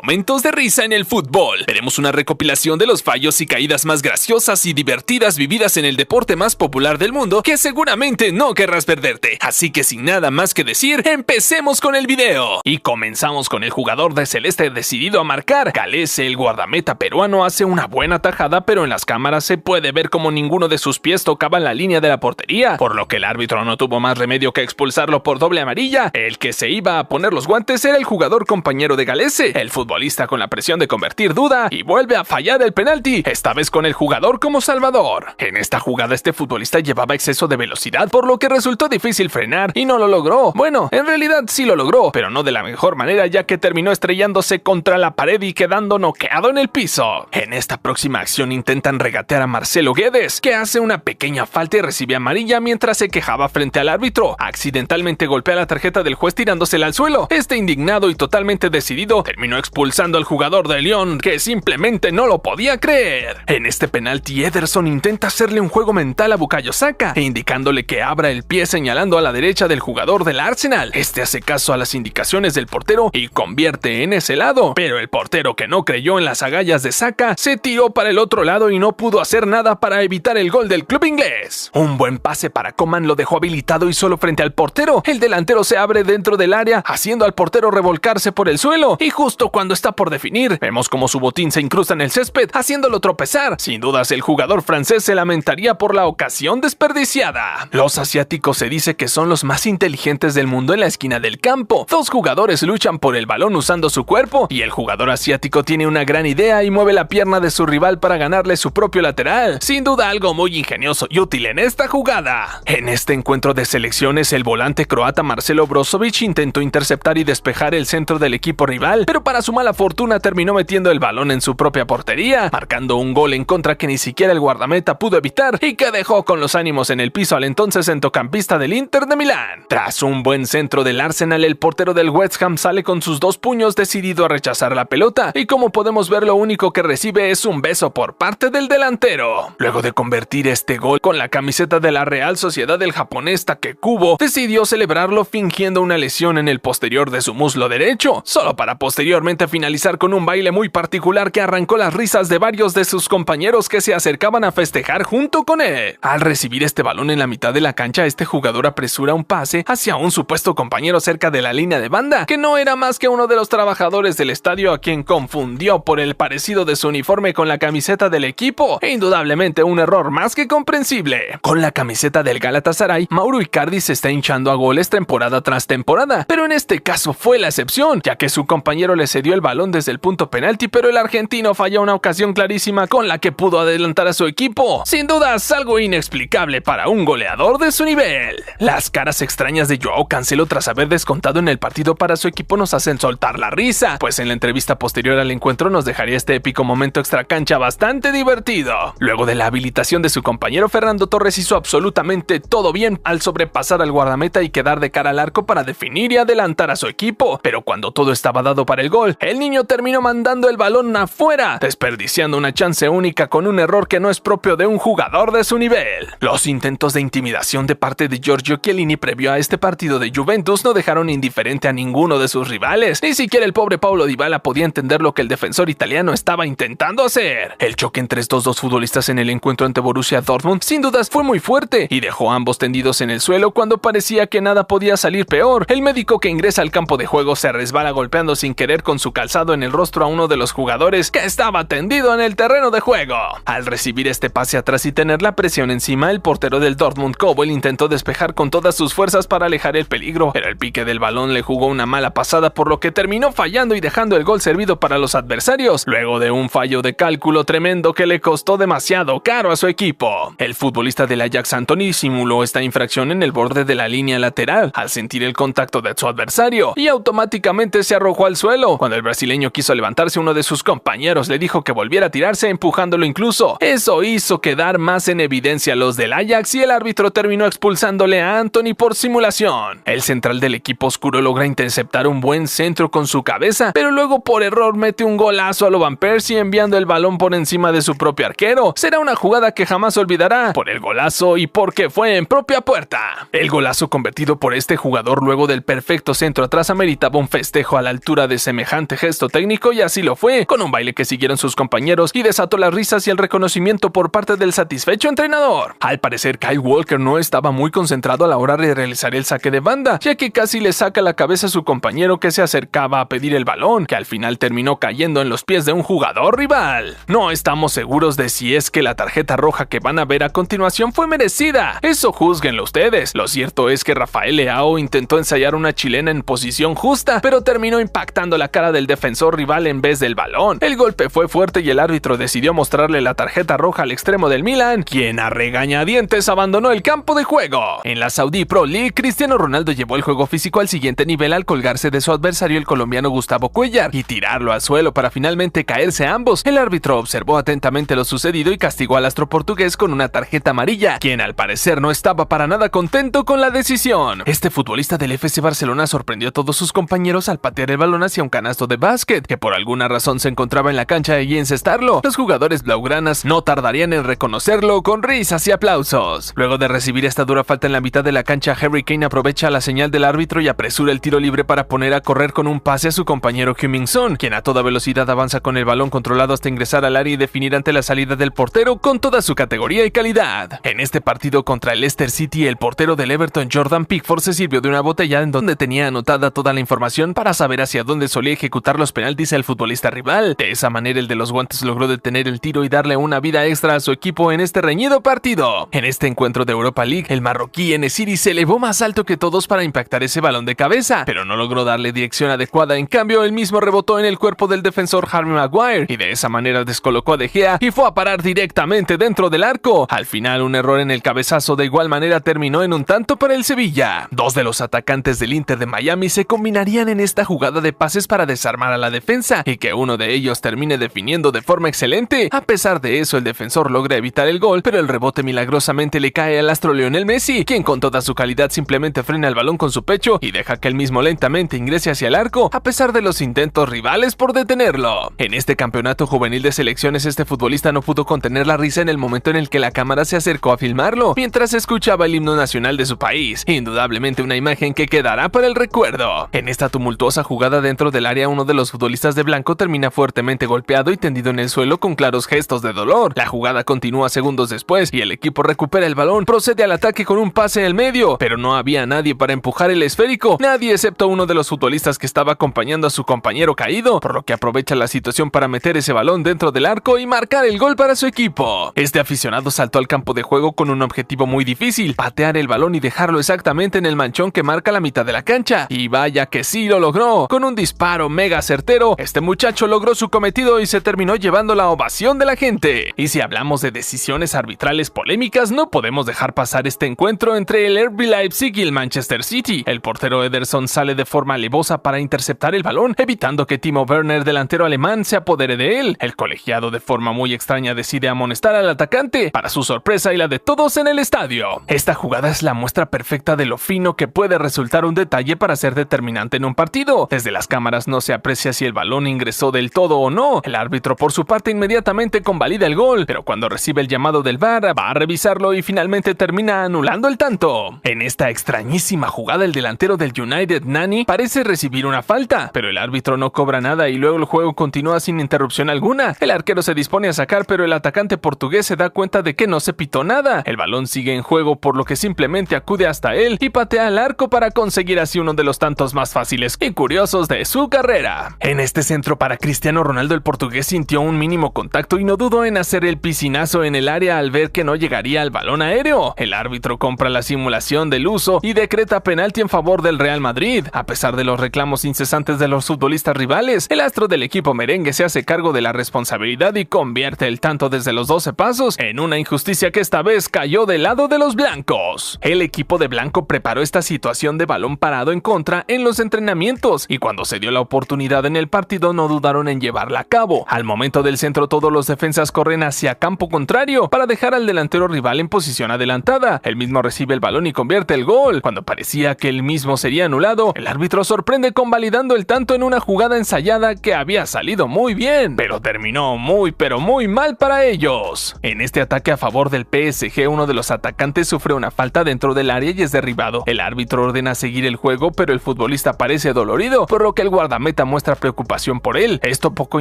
Momentos de risa en el fútbol. Veremos una recopilación de los fallos y caídas más graciosas y divertidas vividas en el deporte más popular del mundo que seguramente no querrás perderte. Así que sin nada más que decir, empecemos con el video. Y comenzamos con el jugador de celeste decidido a marcar. Galese, el guardameta peruano, hace una buena tajada, pero en las cámaras se puede ver como ninguno de sus pies tocaba la línea de la portería, por lo que el árbitro no tuvo más remedio que expulsarlo por doble amarilla. El que se iba a poner los guantes era el jugador compañero de Galese. El futbolista con la presión de convertir duda y vuelve a fallar el penalti, esta vez con el jugador como salvador. En esta jugada este futbolista llevaba exceso de velocidad, por lo que resultó difícil frenar y no lo logró. Bueno, en realidad sí lo logró, pero no de la mejor manera, ya que terminó estrellándose contra la pared y quedando noqueado en el piso. En esta próxima acción intentan regatear a Marcelo Guedes, que hace una pequeña falta y recibe amarilla mientras se quejaba frente al árbitro. Accidentalmente golpea la tarjeta del juez tirándosela al suelo. Este indignado y totalmente decidido terminó expulsando al jugador de León, que simplemente no lo podía creer. En este penalti Ederson intenta hacerle un juego mental a Bukayo Saka, indicándole que abra el pie señalando a la derecha del jugador del Arsenal. Este hace caso a las indicaciones del portero y convierte en ese lado, pero el portero, que no creyó en las agallas de Saka, se tiró para el otro lado y no pudo hacer nada para evitar el gol del club inglés. Un buen pase para Coman lo dejó habilitado y solo frente al portero. El delantero se abre dentro del área, haciendo al portero revolcarse por el suelo, y justo cuando está por definir, vemos como su botín se incrusta en el césped, haciéndolo tropezar. Sin dudas el jugador francés se lamentaría por la ocasión desperdiciada. Los asiáticos se dice que son los más inteligentes del mundo en la esquina del campo. Dos jugadores luchan por el balón usando su cuerpo, y el jugador asiático tiene una gran idea y mueve la pierna de su rival para ganarle su propio lateral. Sin duda algo muy ingenioso y útil en esta jugada. En este encuentro de selecciones, el volante croata Marcelo Brozovic intentó interceptar y despejar el centro del equipo rival, pero para su mala fortuna terminó metiendo el balón en su propia portería, marcando un gol en contra que ni siquiera el guardameta pudo evitar y que dejó con los ánimos en el piso al entonces centrocampista del Inter de Milán. Tras un buen centro del Arsenal, el portero del West Ham sale con sus dos puños decidido a rechazar la pelota, y como podemos ver, lo único que recibe es un beso por parte del delantero. Luego de convertir este gol con la camiseta de la Real Sociedad, el japonés Takekubo decidió celebrarlo fingiendo una lesión en el posterior de su muslo derecho, solo para posteriormente finalizar con un baile muy particular que arrancó las risas de varios de sus compañeros que se acercaban a festejar junto con él. Al recibir este balón en la mitad de la cancha, este jugador apresura un pase hacia un supuesto compañero cerca de la línea de banda, que no era más que uno de los trabajadores del estadio, a quien confundió por el parecido de su uniforme con la camiseta del equipo. Indudablemente un error más que comprensible. Con la camiseta del Galatasaray, Mauro Icardi se está hinchando a goles temporada tras temporada, pero en este caso fue la excepción, ya que su compañero le cedió el balón desde el punto penalti, pero el argentino falló una ocasión clarísima con la que pudo adelantar a su equipo. Sin dudas algo inexplicable para un goleador de su nivel. Las caras extrañas de Joao Cancelo tras haber descontado en el partido para su equipo nos hacen soltar la risa, pues en la entrevista posterior al encuentro nos dejaría este épico momento extracancha bastante divertido. Luego de la habilitación de su compañero, Fernando Torres hizo absolutamente todo bien al sobrepasar al guardameta y quedar de cara al arco para definir y adelantar a su equipo, pero cuando todo estaba dado para el gol, el niño terminó mandando el balón afuera, desperdiciando una chance única con un error que no es propio de un jugador de su nivel. Los intentos de intimidación de parte de Giorgio Chiellini previo a este partido de Juventus no dejaron indiferente a ninguno de sus rivales. Ni siquiera el pobre Paulo Dybala podía entender lo que el defensor italiano estaba intentando hacer. El choque entre estos dos futbolistas en el encuentro ante Borussia Dortmund sin dudas fue muy fuerte y dejó a ambos tendidos en el suelo cuando parecía que nada podía salir peor. El médico que ingresa al campo de juego se resbala golpeando sin querer con su calzado en el rostro a uno de los jugadores que estaba tendido en el terreno de juego. Al recibir este pase atrás y tener la presión encima, el portero del Dortmund, Kobel, intentó despejar con todas sus fuerzas para alejar el peligro, pero el pique del balón le jugó una mala pasada, por lo que terminó fallando y dejando el gol servido para los adversarios, luego de un fallo de cálculo tremendo que le costó demasiado caro a su equipo. El futbolista del Ajax, Antony, simuló esta infracción en el borde de la línea lateral al sentir el contacto de su adversario y automáticamente se arrojó al suelo. Cuando el brasileño quiso levantarse, uno de sus compañeros le dijo que volviera a tirarse, empujándolo incluso. Eso hizo quedar más en evidencia a los del Ajax y el árbitro terminó expulsándole a Antony por simulación. El central del equipo oscuro logra interceptar un buen centro con su cabeza, pero luego por error mete un golazo a lo Van Persie enviando el balón por encima de su propio arquero. Será una jugada que jamás olvidará por el golazo y porque fue en propia puerta. El golazo convertido por este jugador luego del perfecto centro atrás ameritaba un festejo a la altura de semejante brillante gesto técnico y así lo fue, con un baile que siguieron sus compañeros y desató las risas y el reconocimiento por parte del satisfecho entrenador. Al parecer, Kyle Walker no estaba muy concentrado a la hora de realizar el saque de banda, ya que casi le saca la cabeza a su compañero que se acercaba a pedir el balón, que al final terminó cayendo en los pies de un jugador rival. No estamos seguros de si es que la tarjeta roja que van a ver a continuación fue merecida, eso júzguenlo ustedes. Lo cierto es que Rafael Leao intentó ensayar una chilena en posición justa, pero terminó impactando la cara del defensor rival en vez del balón. El golpe fue fuerte y el árbitro decidió mostrarle la tarjeta roja al extremo del Milan, quien a regañadientes abandonó el campo de juego. En la Saudi Pro League, Cristiano Ronaldo llevó el juego físico al siguiente nivel al colgarse de su adversario, el colombiano Gustavo Cuellar, y tirarlo al suelo para finalmente caerse ambos. El árbitro observó atentamente lo sucedido y castigó al astro portugués con una tarjeta amarilla, quien al parecer no estaba para nada contento con la decisión. Este futbolista del FC Barcelona sorprendió a todos sus compañeros al patear el balón hacia un canasto de básquet, que por alguna razón se encontraba en la cancha y encestarlo. Los jugadores blaugranas no tardarían en reconocerlo con risas y aplausos. Luego de recibir esta dura falta en la mitad de la cancha, Harry Kane aprovecha la señal del árbitro y apresura el tiro libre para poner a correr con un pase a su compañero Heung-min Son, quien a toda velocidad avanza con el balón controlado hasta ingresar al área y definir ante la salida del portero con toda su categoría y calidad. En este partido contra el Leicester City, el portero del Everton Jordan Pickford se sirvió de una botella en donde tenía anotada toda la información para saber hacia dónde solía ejecutar los penaltis el futbolista rival. De esa manera el de los guantes logró detener el tiro y darle una vida extra a su equipo en este reñido partido. En este encuentro de Europa League, el marroquí En-Nesyri se elevó más alto que todos para impactar ese balón de cabeza, pero no logró darle dirección adecuada. En cambio, él mismo rebotó en el cuerpo del defensor Harry Maguire y de esa manera descolocó a De Gea y fue a parar directamente dentro del arco. Al final, un error en el cabezazo de igual manera terminó en un tanto para el Sevilla. Dos de los atacantes del Inter de Miami se combinarían en esta jugada de pases para desarmar a la defensa y que uno de ellos termine definiendo de forma excelente. A pesar de eso, el defensor logra evitar el gol, pero el rebote milagrosamente le cae al astro Lionel Messi, quien con toda su calidad simplemente frena el balón con su pecho y deja que él mismo lentamente ingrese hacia el arco, a pesar de los intentos rivales por detenerlo. En este campeonato juvenil de selecciones, este futbolista no pudo contener la risa en el momento en el que la cámara se acercó a filmarlo, mientras escuchaba el himno nacional de su país, indudablemente una imagen que quedará para el recuerdo. En esta tumultuosa jugada dentro del área, uno de los futbolistas de blanco termina fuertemente golpeado y tendido en el suelo con claros gestos de dolor. La jugada continúa segundos después y el equipo recupera el balón, procede al ataque con un pase en el medio, pero no había nadie para empujar el esférico, nadie excepto uno de los futbolistas que estaba acompañando a su compañero caído, por lo que aprovecha la situación para meter ese balón dentro del arco y marcar el gol para su equipo. Este aficionado saltó al campo de juego con un objetivo muy difícil: patear el balón y dejarlo exactamente en el manchón que marca la mitad de la cancha, y vaya que sí lo logró. Con un disparo mega certero, este muchacho logró su cometido y se terminó llevando la ovación de la gente. Y si hablamos de decisiones arbitrales polémicas, no podemos dejar pasar este encuentro entre el RB Leipzig y el Manchester City. El portero Ederson sale de forma alevosa para interceptar el balón, evitando que Timo Werner, delantero alemán, se apodere de él. El colegiado de forma muy extraña decide amonestar al atacante, para su sorpresa y la de todos en el estadio. Esta jugada es la muestra perfecta de lo fino que puede resultar un detalle para ser determinante en un partido. Desde las cámaras no se aprecia si el balón ingresó del todo o no. El árbitro por su parte inmediatamente convalida el gol, pero cuando recibe el llamado del VAR va a revisarlo y finalmente termina anulando el tanto. En esta extrañísima jugada, el delantero del United, Nani, parece recibir una falta, pero el árbitro no cobra nada y luego el juego continúa sin interrupción alguna. El arquero se dispone a sacar, pero el atacante portugués se da cuenta de que no se pitó nada. El balón sigue en juego, por lo que simplemente acude hasta él y patea al arco para conseguir así uno de los tantos más fáciles y curiosos de su carrera. En este centro para Cristiano Ronaldo, el portugués sintió un mínimo contacto y no dudó en hacer el piscinazo en el área al ver que no llegaría al balón aéreo. El árbitro compra la simulación del uso y decreta penalti en favor del Real Madrid. A pesar de los reclamos incesantes de los futbolistas rivales, el astro del equipo merengue se hace cargo de la responsabilidad y convierte el tanto desde los 12 pasos en una injusticia que esta vez cayó del lado de los blancos. El equipo de blanco preparó esta situación de balón parado en contra en los entrenamientos y cuando se dio la oportunidad en el partido no dudaron en llevarla a cabo. Al momento del centro, todos los defensas corren hacia campo contrario para dejar al delantero rival en posición adelantada. El mismo recibe el balón y convierte el gol. Cuando parecía que el mismo sería anulado, el árbitro sorprende convalidando el tanto en una jugada ensayada que había salido muy bien, pero terminó muy mal para ellos. En este ataque a favor del PSG, uno de los atacantes sufre una falta dentro del área y es derribado. El árbitro ordena seguir el juego, pero el futbolista parece dolorido, por lo que el guardameta guardameta muestra preocupación por él. Esto poco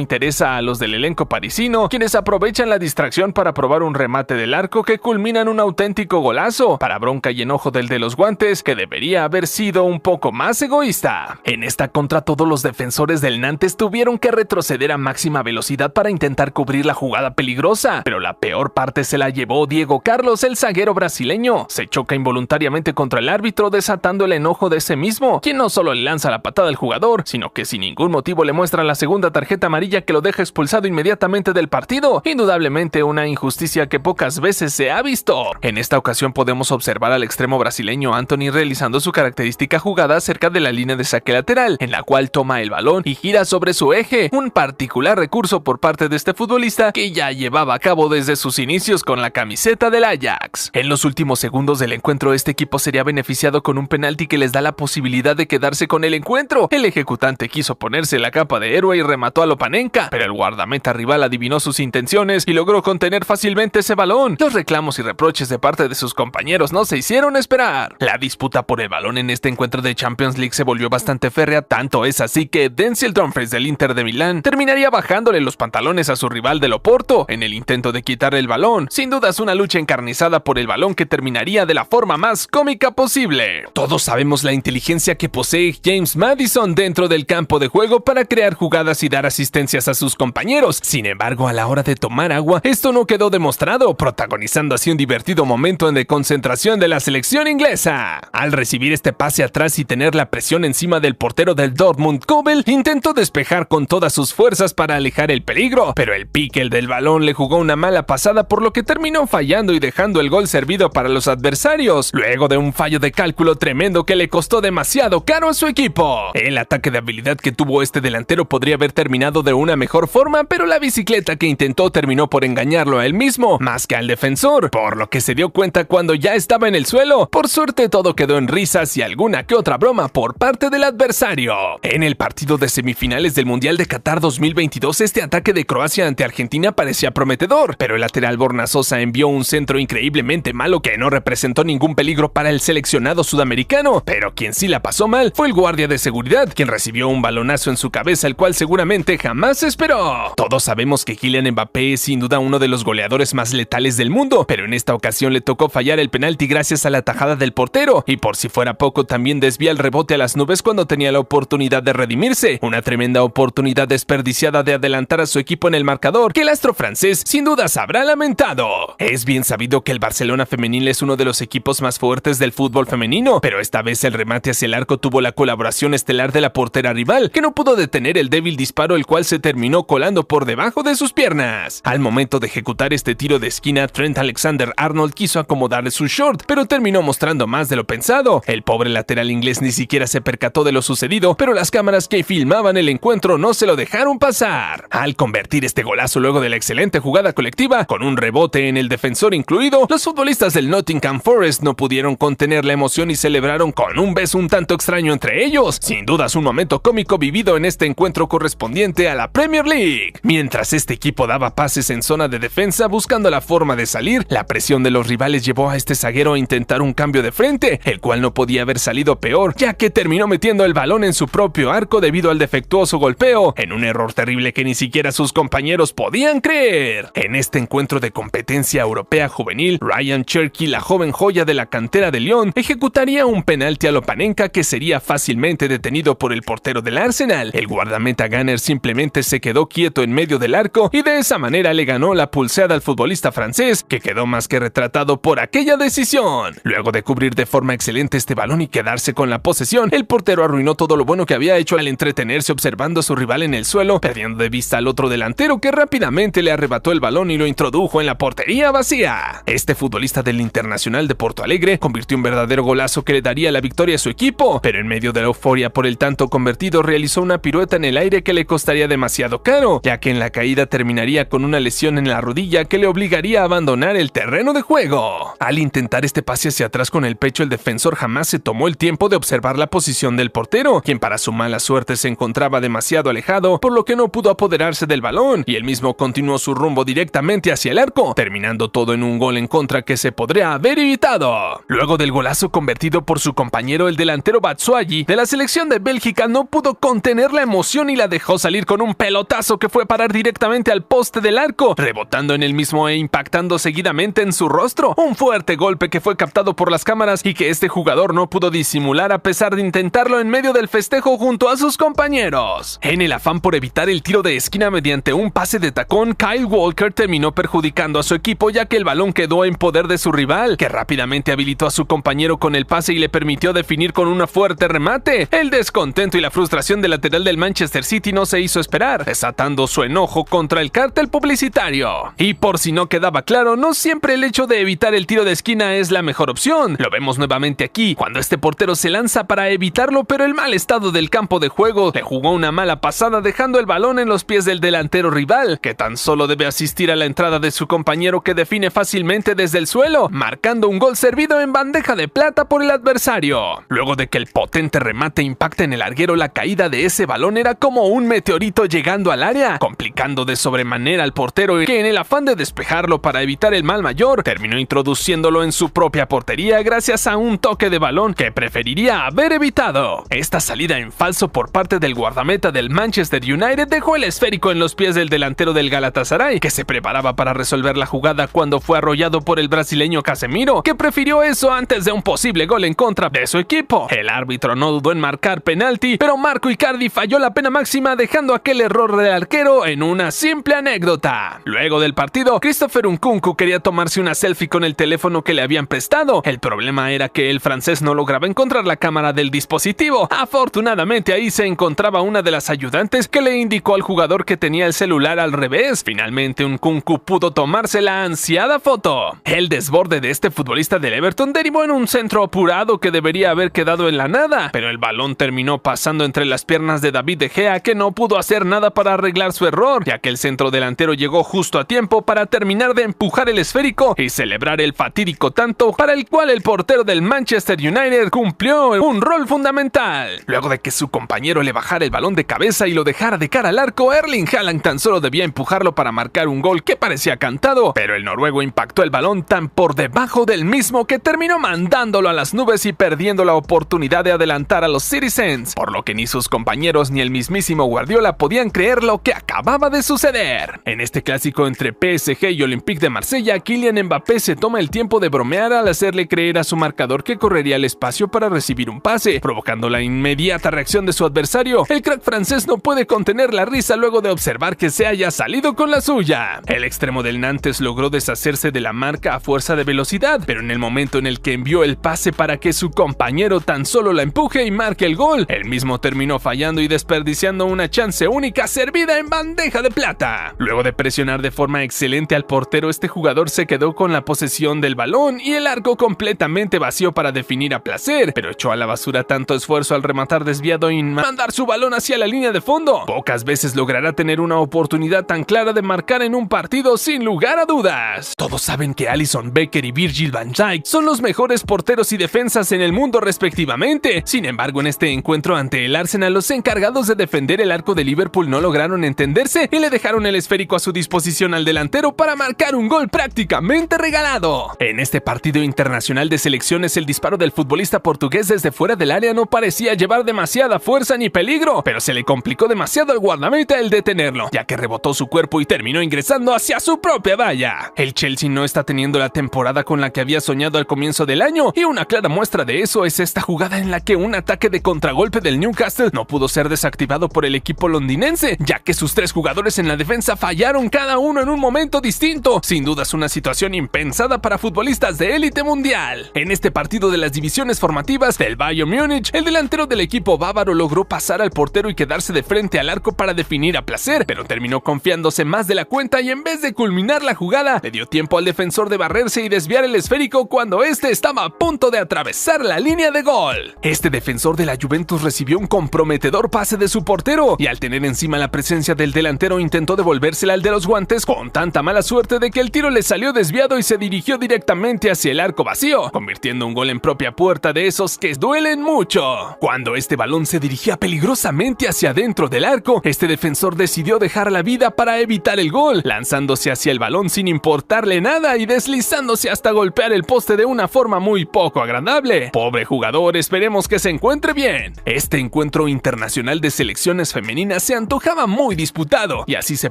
interesa a los del elenco parisino, quienes aprovechan la distracción para probar un remate del arco que culmina en un auténtico golazo, para bronca y enojo del de los guantes, que debería haber sido un poco más egoísta. En esta contra, todos los defensores del Nantes tuvieron que retroceder a máxima velocidad para intentar cubrir la jugada peligrosa, pero la peor parte se la llevó Diego Carlos, el zaguero brasileño. Se choca involuntariamente contra el árbitro, desatando el enojo de ese mismo, quien no solo le lanza la patada al jugador, sino que sin ningún motivo le muestra la segunda tarjeta amarilla que lo deja expulsado inmediatamente del partido. Indudablemente una injusticia que pocas veces se ha visto. En esta ocasión podemos observar al extremo brasileño Antony realizando su característica jugada cerca de la línea de saque lateral, en la cual toma el balón y gira sobre su eje, un particular recurso por parte de este futbolista que ya llevaba a cabo desde sus inicios con la camiseta del Ajax. En los últimos segundos del encuentro, este equipo sería beneficiado con un penalti que les da la posibilidad de quedarse con el encuentro. El ejecutante quiso ponerse la capa de héroe y remató a Lopanenka, pero el guardameta rival adivinó sus intenciones y logró contener fácilmente ese balón. Los reclamos y reproches de parte de sus compañeros no se hicieron esperar. La disputa por el balón en este encuentro de Champions League se volvió bastante férrea, tanto es así que Denzel Dumfries del Inter de Milán terminaría bajándole los pantalones a su rival del Oporto en el intento de quitarle el balón. Sin dudas una lucha encarnizada por el balón que terminaría de la forma más cómica posible. Todos sabemos la inteligencia que posee James Maddison dentro del campo de juego para crear jugadas y dar asistencias a sus compañeros. Sin embargo, a la hora de tomar agua, esto no quedó demostrado, protagonizando así un divertido momento de concentración de la selección inglesa. Al recibir este pase atrás y tener la presión encima del portero del Dortmund, Kobel intentó despejar con todas sus fuerzas para alejar el peligro, pero el pique del balón le jugó una mala pasada, por lo que terminó fallando y dejando el gol servido para los adversarios, luego de un fallo de cálculo tremendo que le costó demasiado caro a su equipo. El ataque de habilidad que tuvo este delantero podría haber terminado de una mejor forma, pero la bicicleta que intentó terminó por engañarlo a él mismo, más que al defensor, por lo que se dio cuenta cuando ya estaba en el suelo. Por suerte todo quedó en risas y alguna que otra broma por parte del adversario. En el partido de semifinales del Mundial de Qatar 2022, este ataque de Croacia ante Argentina parecía prometedor, pero el lateral Borna Sosa envió un centro increíblemente malo que no representó ningún peligro para el seleccionado sudamericano, pero quien sí la pasó mal fue el guardia de seguridad, quien recibió un balonazo en su cabeza, el cual seguramente jamás esperó. Todos sabemos que Kylian Mbappé es sin duda uno de los goleadores más letales del mundo, pero en esta ocasión le tocó fallar el penalti gracias a la tajada del portero, y por si fuera poco también desvía el rebote a las nubes cuando tenía la oportunidad de redimirse, una tremenda oportunidad desperdiciada de adelantar a su equipo en el marcador, que el astro francés sin dudas habrá lamentado. Es bien sabido que el Barcelona femenil es uno de los equipos más fuertes del fútbol femenino, pero esta vez el remate hacia el arco tuvo la colaboración estelar de la portera rival, que no pudo detener el débil disparo, el cual se terminó colando por debajo de sus piernas. Al momento de ejecutar este tiro de esquina, Trent Alexander-Arnold quiso acomodarle su short, pero terminó mostrando más de lo pensado. El pobre lateral inglés ni siquiera se percató de lo sucedido, pero las cámaras que filmaban el encuentro no se lo dejaron pasar. Al convertir este golazo luego de la excelente jugada colectiva, con un rebote en el defensor incluido, los futbolistas del Nottingham Forest no pudieron contener la emoción y celebraron con un beso un tanto extraño entre ellos. Sin dudas un momento cómico vivido en este encuentro correspondiente a la Premier League. Mientras este equipo daba pases en zona de defensa buscando la forma de salir, la presión de los rivales llevó a este zaguero a intentar un cambio de frente, el cual no podía haber salido peor, ya que terminó metiendo el balón en su propio arco debido al defectuoso golpeo, en un error terrible que ni siquiera sus compañeros podían creer. En este encuentro de competencia europea juvenil, Ryan Cherky, la joven joya de la cantera de Lyon, ejecutaría un penalti a Lopanenka que sería fácilmente detenido por el portero del Arsenal. El guardameta Gunner simplemente se quedó quieto en medio del arco y de esa manera le ganó la pulseada al futbolista francés, que quedó más que retratado por aquella decisión. Luego de cubrir de forma excelente este balón y quedarse con la posesión, el portero arruinó todo lo bueno que había hecho al entretenerse observando a su rival en el suelo, perdiendo de vista al otro delantero que rápidamente le arrebató el balón y lo introdujo en la portería vacía. Este futbolista del Internacional de Porto Alegre convirtió un verdadero golazo que le daría la victoria a su equipo, pero en medio de la euforia por el tanto convertido realizó una pirueta en el aire que le costaría demasiado caro, ya que en la caída terminaría con una lesión en la rodilla que le obligaría a abandonar el terreno de juego. Al intentar este pase hacia atrás con el pecho, el defensor jamás se tomó el tiempo de observar la posición del portero, quien para su mala suerte se encontraba demasiado alejado, por lo que no pudo apoderarse del balón, y él mismo continuó su rumbo directamente hacia el arco, terminando todo en un gol en contra que se podría haber evitado. Luego del golazo convertido por su compañero, el delantero Batshuayi de la selección de Bélgica no pudo contener la emoción y la dejó salir con un pelotazo que fue a parar directamente al poste del arco, rebotando en el mismo e impactando seguidamente en su rostro. Un fuerte golpe que fue captado por las cámaras y que este jugador no pudo disimular a pesar de intentarlo en medio del festejo junto a sus compañeros. En el afán por evitar el tiro de esquina mediante un pase de tacón, Kyle Walker terminó perjudicando a su equipo, ya que el balón quedó en poder de su rival, que rápidamente habilitó a su compañero con el pase y le permitió definir con un fuerte remate. El descontento y la frustración del lateral del Manchester City no se hizo esperar, desatando su enojo contra el cártel publicitario. Y por si no quedaba claro, no siempre el hecho de evitar el tiro de esquina es la mejor opción. Lo vemos nuevamente aquí, cuando este portero se lanza para evitarlo, pero el mal estado del campo de juego le jugó una mala pasada, dejando el balón en los pies del delantero rival, que tan solo debe asistir a la entrada de su compañero, que define fácilmente desde el suelo, marcando un gol servido en bandeja de plata por el adversario. Luego de que el potente remate impacta en el larguero, la caída de ese balón era como un meteorito llegando al área, complicando de sobremanera al portero, que en el afán de despejarlo para evitar el mal mayor, terminó introduciéndolo en su propia portería gracias a un toque de balón que preferiría haber evitado. Esta salida en falso por parte del guardameta del Manchester United dejó el esférico en los pies del delantero del Galatasaray, que se preparaba para resolver la jugada cuando fue arrollado por el brasileño Casemiro, que prefirió eso antes de un posible gol en contra de su equipo. El árbitro no dudó en marcar penalti, pero Marco Icardi falló la pena máxima, dejando aquel error del arquero en una simple anécdota. Luego del partido, Christopher Nkunku quería tomarse una selfie con el teléfono que le habían prestado. El problema era que el francés no lograba encontrar la cámara del dispositivo. Afortunadamente ahí se encontraba una de las ayudantes, que le indicó al jugador que tenía el celular al revés. Finalmente Nkunku pudo tomarse la ansiada foto. El desborde de este futbolista del Everton derivó en un centro apurado que debería haber quedado en la nada, pero el balón terminó pasando entre las piernas de David De Gea, que no pudo hacer nada para arreglar su error, ya que el centro delantero llegó justo a tiempo para terminar de empujar el esférico y celebrar el fatídico tanto, para el cual el portero del Manchester United cumplió un rol fundamental. Luego de que su compañero le bajara el balón de cabeza y lo dejara de cara al arco, Erling Haaland tan solo debía empujarlo para marcar un gol que parecía cantado, pero el noruego impactó el balón tan por debajo del mismo que terminó mandándolo a las nubes y perdiendo la oportunidad de adelantar a los Citizens, por lo que ni sus compañeros ni el mismísimo Guardiola podían creer lo que acababa de suceder. En este clásico entre PSG y Olympique de Marsella, Kylian Mbappé se toma el tiempo de bromear al hacerle creer a su marcador que correría el espacio para recibir un pase, provocando la inmediata reacción de su adversario. El crack francés no puede contener la risa luego de observar que se haya salido con la suya. El extremo del Nantes logró deshacerse de la marca a fuerza de velocidad, pero en el momento en el que envió el pase para que su compañero tan solo la empuje y marque el gol, él mismo terminó fallando y desperdiciando una chance única servida en bandeja de plata. Luego de presionar de forma excelente al portero, este jugador se quedó con la posesión del balón y el arco completamente vacío para definir a placer, pero echó a la basura tanto esfuerzo al rematar desviado y mandar su balón hacia la línea de fondo. Pocas veces logrará tener una oportunidad tan clara de marcar en un partido, sin lugar a dudas. Todos saben que Alisson Becker y Virgil van Dijk son los mejores porteros y defensas en el mundo respectivamente. Sin embargo, en este encuentro ante el Arsenal, los encargados de defender el arco de Liverpool no lograron entenderse y le dejaron el esférico a su disposición al delantero para marcar un gol prácticamente regalado. En este partido internacional de selecciones, el disparo del futbolista portugués desde fuera del área no parecía llevar demasiada fuerza ni peligro, pero se le complicó demasiado al guardameta el detenerlo, ya que rebotó su cuerpo y terminó ingresando hacia su propia valla. El Chelsea no está teniendo la temporada con la que había soñado al comienzo del año, y una clara muestra de eso es esta jugada en la que un ataque de contragolpe del Newcastle no pudo ser desactivado por el equipo londinense, ya que sus tres jugadores en la defensa fallaron cada uno en un momento distinto. Sin dudas una situación impensada para futbolistas de élite mundial. En este partido de las divisiones formativas del Bayern Múnich, el delantero del equipo bávaro logró pasar al portero y quedarse de frente al arco para definir a placer, pero terminó confiándose más de la cuenta y en vez de culminar la jugada, le dio tiempo al defensor de barrerse y desviar el esférico cuando este estaba a punto de atravesar la línea de gol. Este defensor de la Juventus recibió un comprometedor pase de su portero y al tener encima la presencia del delantero intentó devolvérsela al de los guantes, con tanta mala suerte de que el tiro le salió desviado y se dirigió directamente hacia el arco vacío, convirtiendo un gol en propia puerta de esos que duelen mucho. Cuando este balón se dirigía peligrosamente hacia adentro del arco, este defensor decidió dejar la vida para evitar el gol, lanzándose hacia el balón sin importarle nada y deslizándose hasta golpear el poste de una forma muy poco agradable. Pobre jugador, esperemos que se encuentre bien. Este encuentro duelo internacional de selecciones femeninas se antojaba muy disputado, y así se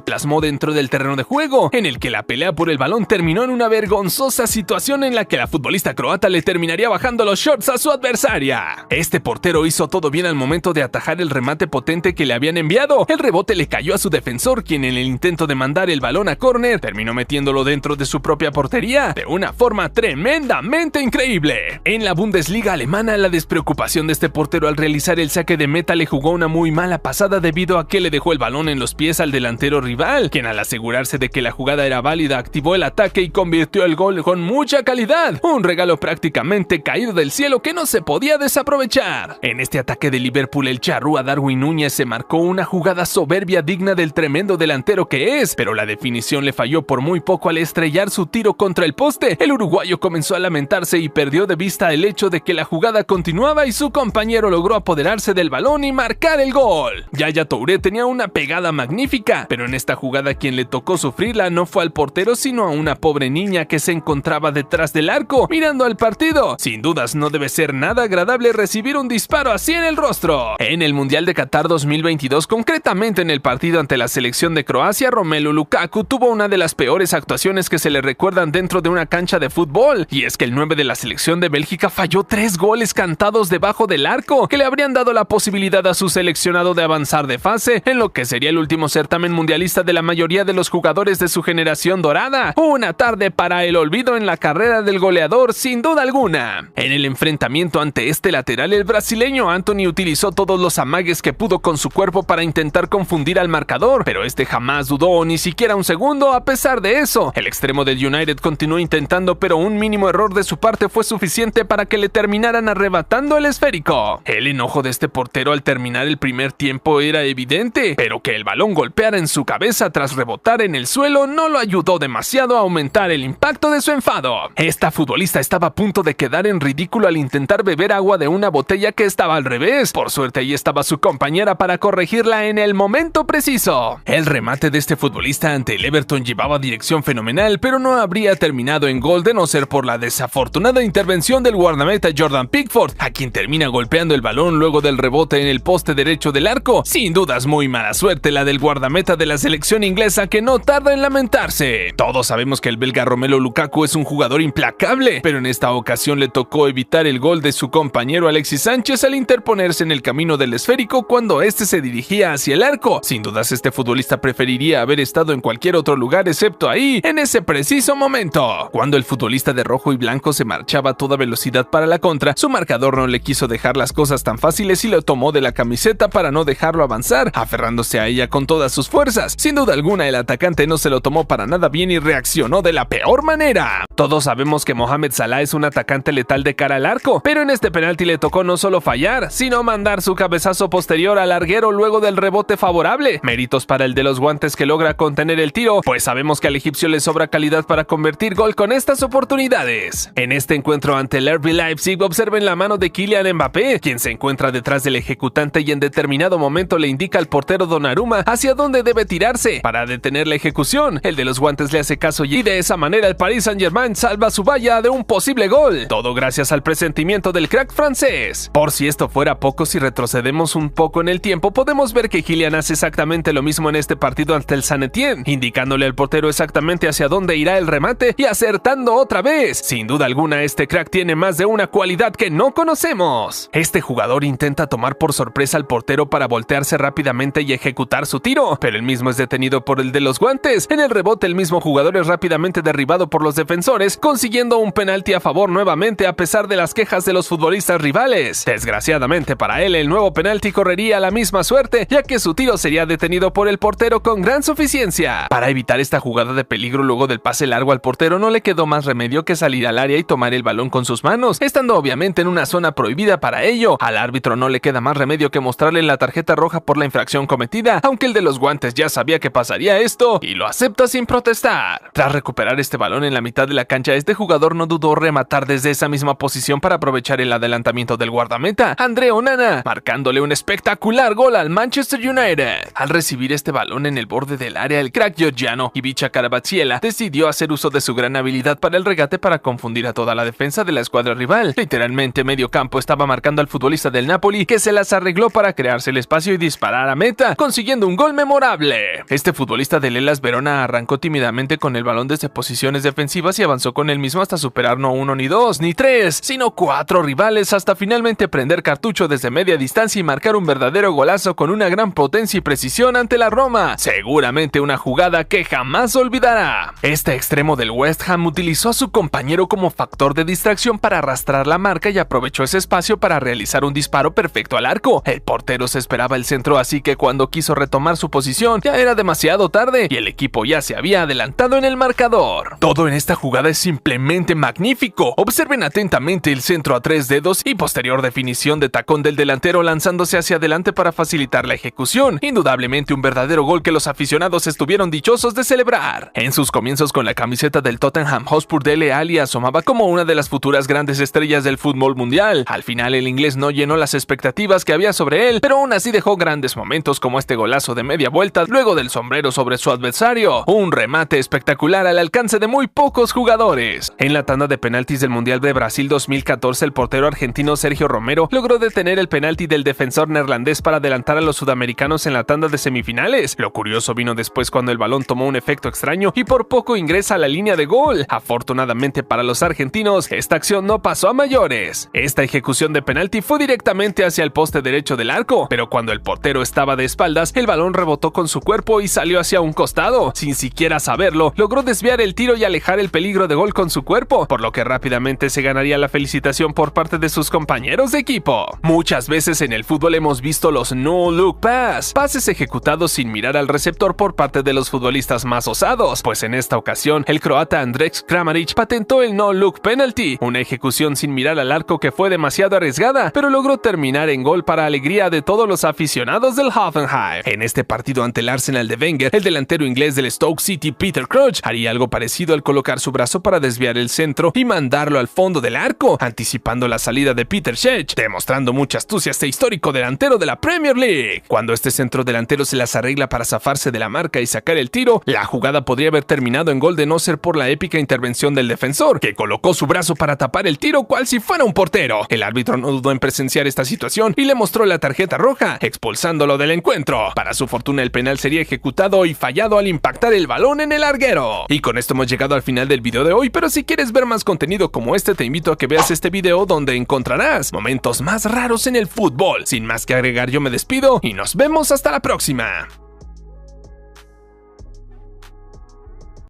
plasmó dentro del terreno de juego, en el que la pelea por el balón terminó en una vergonzosa situación en la que la futbolista croata le terminaría bajando los shorts a su adversaria. Este portero hizo todo bien al momento de atajar el remate potente que le habían enviado. El rebote le cayó a su defensor, quien en el intento de mandar el balón a córner terminó metiéndolo dentro de su propia portería de una forma tremendamente increíble. En la Bundesliga alemana, la despreocupación de este portero al realizar el saque de meta le jugó una muy mala pasada debido a que le dejó el balón en los pies al delantero rival, quien al asegurarse de que la jugada era válida activó el ataque y convirtió el gol con mucha calidad, un regalo prácticamente caído del cielo que no se podía desaprovechar. En este ataque de Liverpool, el charrúa Darwin Núñez se marcó una jugada soberbia digna del tremendo delantero que es, pero la definición le falló por muy poco al estrellar su tiro contra el poste. El uruguayo comenzó a lamentarse y perdió de vista el hecho de que la jugada continuaba y su compañero logró apoderarse del balón y marcar el gol. Yaya Touré tenía una pegada magnífica, pero en esta jugada quien le tocó sufrirla no fue al portero sino a una pobre niña que se encontraba detrás del arco mirando al partido. Sin dudas no debe ser nada agradable recibir un disparo así en el rostro. En el Mundial de Qatar 2022, concretamente en el partido ante la selección de Croacia, Romelu Lukaku tuvo una de las peores actuaciones que se le recuerdan dentro de una cancha de fútbol, y es que el 9 de la selección de Bélgica falló 3 goles cantados debajo del arco que le habrían dado la posibilidad a su seleccionado de avanzar de fase en lo que sería el último certamen mundialista de la mayoría de los jugadores de su generación dorada. Una tarde para el olvido en la carrera del goleador, sin duda alguna. En el enfrentamiento ante este lateral, el brasileño Antony utilizó todos los amagues que pudo con su cuerpo para intentar confundir al marcador, pero este jamás dudó ni siquiera un segundo. A pesar de eso, el extremo del United continuó intentando, pero un mínimo error de su parte fue suficiente para que le terminaran arrebatando el esférico. El enojo de este portero al terminar el primer tiempo era evidente, pero que el balón golpeara en su cabeza tras rebotar en el suelo no lo ayudó demasiado a aumentar el impacto de su enfado. Esta futbolista estaba a punto de quedar en ridículo al intentar beber agua de una botella que estaba al revés. Por suerte ahí estaba su compañera para corregirla en el momento preciso. El remate de este futbolista ante el Everton llevaba dirección fenomenal, pero no habría terminado en gol de no ser por la desafortunada intervención del guardameta Jordan Pickford, a quien termina golpeando el balón luego del rebote en el poste derecho del arco. Sin dudas muy mala suerte la del guardameta de la selección inglesa, que no tarda en lamentarse. Todos sabemos que el belga Romelu Lukaku es un jugador implacable, pero en esta ocasión le tocó evitar el gol de su compañero Alexis Sánchez al interponerse en el camino del esférico cuando este se dirigía hacia el arco. Sin dudas este futbolista preferiría haber estado en cualquier otro lugar excepto ahí, en ese preciso momento. Cuando el futbolista de rojo y blanco se marchaba a toda velocidad para la contra, su marcador no le quiso dejar las cosas tan fáciles y lo tomó de la camiseta para no dejarlo avanzar, aferrándose a ella con todas sus fuerzas. Sin duda alguna el atacante no se lo tomó para nada bien y reaccionó de la peor manera. Todos sabemos que Mohamed Salah es un atacante letal de cara al arco, pero en este penalti le tocó no solo fallar, sino mandar su cabezazo posterior al larguero luego del rebote favorable. Méritos para el de los guantes que logra contener el tiro, pues sabemos que al egipcio le sobra calidad para convertir gol con estas oportunidades. En este encuentro ante el RB Leipzig, observen la mano de Kylian Mbappé, quien se encuentra detrás del ejecutante y en determinado momento le indica al portero Donnarumma hacia dónde debe tirarse para detener la ejecución. El de los guantes le hace caso y de esa manera el Paris Saint-Germain salva su valla de un posible gol. Todo gracias al presentimiento del crack francés. Por si esto fuera poco, si retrocedemos un poco en el tiempo, podemos ver que Kylian hace exactamente lo mismo en este partido ante el Saint Etienne, indicándole al portero exactamente hacia dónde irá el remate y acertando otra vez. Sin duda alguna, este crack tiene más de una cualidad que no conocemos. Este jugador intenta tomar por sorpresa al portero para voltearse rápidamente y ejecutar su tiro, pero el mismo es detenido por el de los guantes. En el rebote, el mismo jugador es rápidamente derribado por los defensores, consiguiendo un penalti a favor nuevamente a pesar de las quejas de los futbolistas rivales. Desgraciadamente para él, el nuevo penalti correría la misma suerte, ya que su tiro sería detenido por el portero con gran suficiencia. Para evitar esta jugada de peligro luego del pase largo al portero, no le quedó más remedio que salir al área y tomar el balón con sus manos, estando obviamente en una zona prohibida para ello. Al árbitro no le queda más remedio que mostrarle la tarjeta roja por la infracción cometida, aunque el de los guantes ya sabía que pasaría esto y lo acepta sin protestar. Tras recuperar este balón en la mitad de la cancha, este jugador no dudó rematar desde esa misma posición para aprovechar el adelantamiento del guardameta André Onana, marcándole un espectacular gol al Manchester United. Al recibir este balón en el borde del área, el crack georgiano Ivica Kvaratskhelia decidió hacer uso de su gran habilidad para el regate para confundir a toda la defensa de la escuadra rival. Literalmente medio campo estaba marcando al futbolista del Napoli, que se la las arregló para crearse el espacio y disparar a meta, consiguiendo un gol memorable. Este futbolista del Hellas Verona arrancó tímidamente con el balón desde posiciones defensivas y avanzó con el mismo hasta superar no uno ni dos ni tres, sino 4 rivales hasta finalmente prender cartucho desde media distancia y marcar un verdadero golazo con una gran potencia y precisión ante la Roma. Seguramente una jugada que jamás olvidará. Este extremo del West Ham utilizó a su compañero como factor de distracción para arrastrar la marca y aprovechó ese espacio para realizar un disparo perfecto al arco. El portero se esperaba el centro, así que cuando quiso retomar su posición ya era demasiado tarde y el equipo ya se había adelantado en el marcador. Todo en esta jugada es simplemente magnífico. Observen atentamente el centro a 3 dedos y posterior definición de tacón del delantero lanzándose hacia adelante para facilitar la ejecución. Indudablemente un verdadero gol que los aficionados estuvieron dichosos de celebrar. En sus comienzos con la camiseta del Tottenham Hotspur, Dele Alli asomaba como una de las futuras grandes estrellas del fútbol mundial. Al final el inglés no llenó las expectativas que había sobre él, pero aún así dejó grandes momentos como este golazo de media vuelta luego del sombrero sobre su adversario. Un remate espectacular al alcance de muy pocos jugadores. En la tanda de penaltis del Mundial de Brasil 2014, el portero argentino Sergio Romero logró detener el penalti del defensor neerlandés para adelantar a los sudamericanos en la tanda de semifinales. Lo curioso vino después cuando el balón tomó un efecto extraño y por poco ingresa a la línea de gol. Afortunadamente para los argentinos, esta acción no pasó a mayores. Esta ejecución de penalti fue directamente hacia el poste derecho del arco, pero cuando el portero estaba de espaldas, el balón rebotó con su cuerpo y salió hacia un costado. Sin siquiera saberlo, logró desviar el tiro y alejar el peligro de gol con su cuerpo, por lo que rápidamente se ganaría la felicitación por parte de sus compañeros de equipo. Muchas veces en el fútbol hemos visto los no-look pass, pases ejecutados sin mirar al receptor por parte de los futbolistas más osados, pues en esta ocasión el croata Andrej Kramaric patentó el no-look penalty, una ejecución sin mirar al arco que fue demasiado arriesgada, pero logró terminar en gol para alegría de todos los aficionados del Hoffenheim. En este partido ante el Arsenal de Wenger, el delantero inglés del Stoke City, Peter Crouch, haría algo parecido al colocar su brazo para desviar el centro y mandarlo al fondo del arco, anticipando la salida de Peter Cech, demostrando mucha astucia este histórico delantero de la Premier League. Cuando este centro delantero se las arregla para zafarse de la marca y sacar el tiro, la jugada podría haber terminado en gol de no ser por la épica intervención del defensor, que colocó su brazo para tapar el tiro cual si fuera un portero. El árbitro no dudó en presenciar esta situación y le mostró la tarjeta roja, expulsándolo del encuentro. Para su fortuna, el penal sería ejecutado y fallado al impactar el balón en el larguero. Y con esto hemos llegado al final del video de hoy, pero si quieres ver más contenido como este, te invito a que veas este video donde encontrarás momentos más raros en el fútbol. Sin más que agregar, yo me despido y nos vemos hasta la próxima.